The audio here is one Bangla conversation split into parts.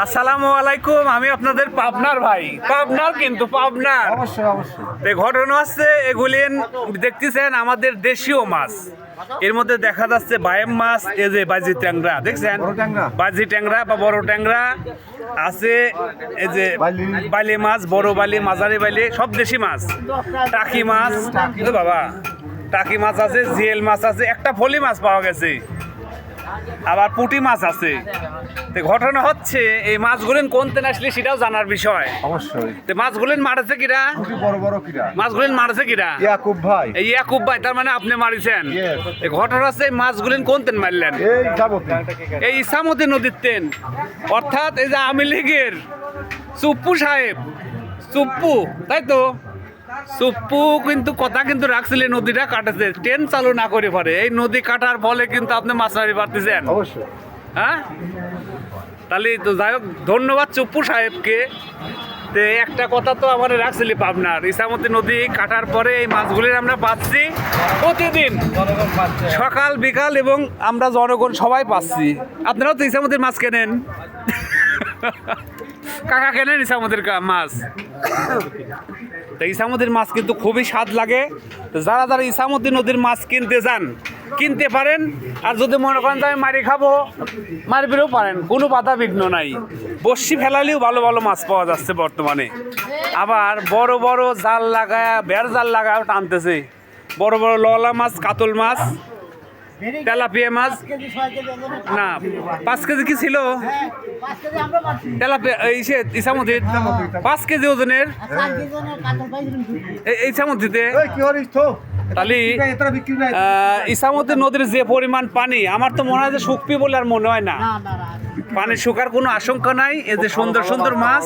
আসসালামু আলাইকুম। আমি আপনাদের পাবনার ভাই, পাবনার কিন্তু পাবনার অবশ্যই অবশ্যই। ঘটনা হচ্ছে এগুলি দেখতেছেন আমাদের দেশীয় মাছ। এর মধ্যে দেখা যাচ্ছে বায়েম মাছ, এই যে বাজি ট্যাংরা দেখছেন, বড় ট্যাংরা। বাজি ট্যাংরা বা বড় ট্যাংরা আছে, এই যে বালি মাছ, বড় বালি, মাঝারি বালি, সব দেশি মাছ। টাকি মাছ, এ বাবা টাকি মাছ আছে, জিএল মাছ আছে, একটা ফলি মাছ পাওয়া গেছে, আবার পুঁটি মাছ আছে। তো ঘটনা হচ্ছে এই মাছগুলো কোন তেন আসলে সেটাও জানার বিষয়। অবশ্যই। তো মাছগুলো মারছে কিরা, খুবই বড় বড় কিরা। মাছগুলো মারছে কিরা, ইয়াকুব ভাই। এই ইয়াকুব ভাই, তার মানে আপনি মারিছেন। Yes. এই ঘটনা হচ্ছে এই মাছগুলো কোন তেন মারলেন, এই যাবতীয় এই ইসামতি নদীর তেন, অর্থাৎ এই যে আওয়ামী লীগের সুপ্পু সাহেব, সুপ্পু, তাই তো সুপ্পু কিন্তু কথা কিন্তু রাখছিলেন, নদীটা কাটেছে ট্রেন চালু না করে পারে। এই নদী কাটার ফলে কিন্তু আপনি মাছ মারি পারতেছেন। অবশ্যই। হ্যাঁ, তাহলে তো যাই হোক, ধন্যবাদ চুপ্পু সাহেবকে। তো একটা কথা তো আমার রাখছিলি, পাবনার ইসামতি নদী কাটার পরে এই মাছগুলির আমরা পাচ্ছি প্রতিদিন, সকাল বিকাল, এবং আমরা জনগণ সবাই পাচ্ছি। আপনারাও তো ইসামতির মাছ কেনেন, কাকা কেনেন ইসামতির মাছ। তো ইসামতির মাছ কিন্তু খুবই স্বাদ লাগে। তো যারা যারা ইসামতি নদীর মাছ কিনতে যান, কিনতে পারেন। আর যদি মনে করেন যে আমি মারি খাবো, মারবেও পারেন, কোনো বাধা বিঘ্ন নাই। বড়শি ফেলালেও ভালো ভালো মাছ পাওয়া যাচ্ছে বর্তমানে। আবার বড় বড় জাল লাগায়, বেড় জাল লাগায় টানতেছে বড় বড় ললা মাছ, কাতল মাছ, তেলাপিয়া মাছ। না, 5 কেজি কি ছিল তেলাপিয়া, এই সে ইসামতির 5 কেজি ওজনের এই ইসামতিতে। এই কি হরিস তো? তাহলে এটা বিক্রি নাই। ইসামতি নদীর যে পরিমাণ পানি, আমার তো মনে হয় যে শুকবি বলে আর মনে হয় না। পানি শুকার কোনো আশঙ্কা নাই। এই যে সুন্দর সুন্দর মাছ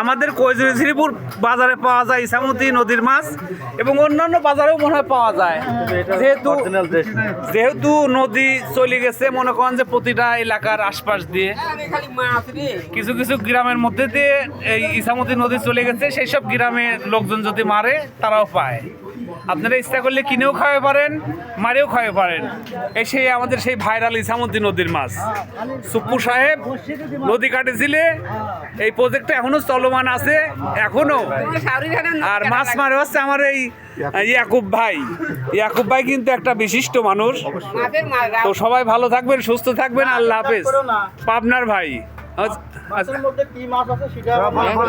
আমাদের কৈজুরিপুর বাজারে পাওয়া যায় ইসামতি নদীর মাছ, এবং অন্যান্য বাজারেও মনে হয় পাওয়া যায়। যেহেতু নদী চলে গেছে, মনে করেন যে প্রতিটা এলাকার আশপাশ দিয়ে কিছু কিছু গ্রামের মধ্যে দিয়ে এই ইসামতি নদী চলে গেছে, সেই সব গ্রামে লোকজন যদি মারে তারাও পায়। আপনারা ইচ্ছা করলে কিনেও খাওয়াতে পারেন, মারেও খাওয়াতে পারেন। এই সেই আমাদের সেই ভাইরাল ইসামতি নদীর মাছ। সুপ্পু সাহেব নদী কাটেছিলে, এই প্রজেক্টটা এখনো চলমান আছে এখনো। আর মাছ মারে হচ্ছে আমার এই ইয়াকুব ভাই। ইয়াকুব ভাই কিন্তু একটা বিশিষ্ট মানুষ। তো সবাই ভালো থাকবেন, সুস্থ থাকবেন, আল্লাহ হাফেজ। পাবনার ভাই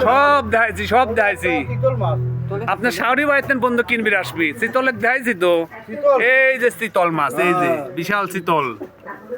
সব দেখাইছি, সব দেখাইছি। আপনার শাওরি বাড়িতে বন্ধু কিনবি আসবি, চিতলের দেখাইছি তো। এই যে চিতল মাছ, এই যে বিশাল চিতল।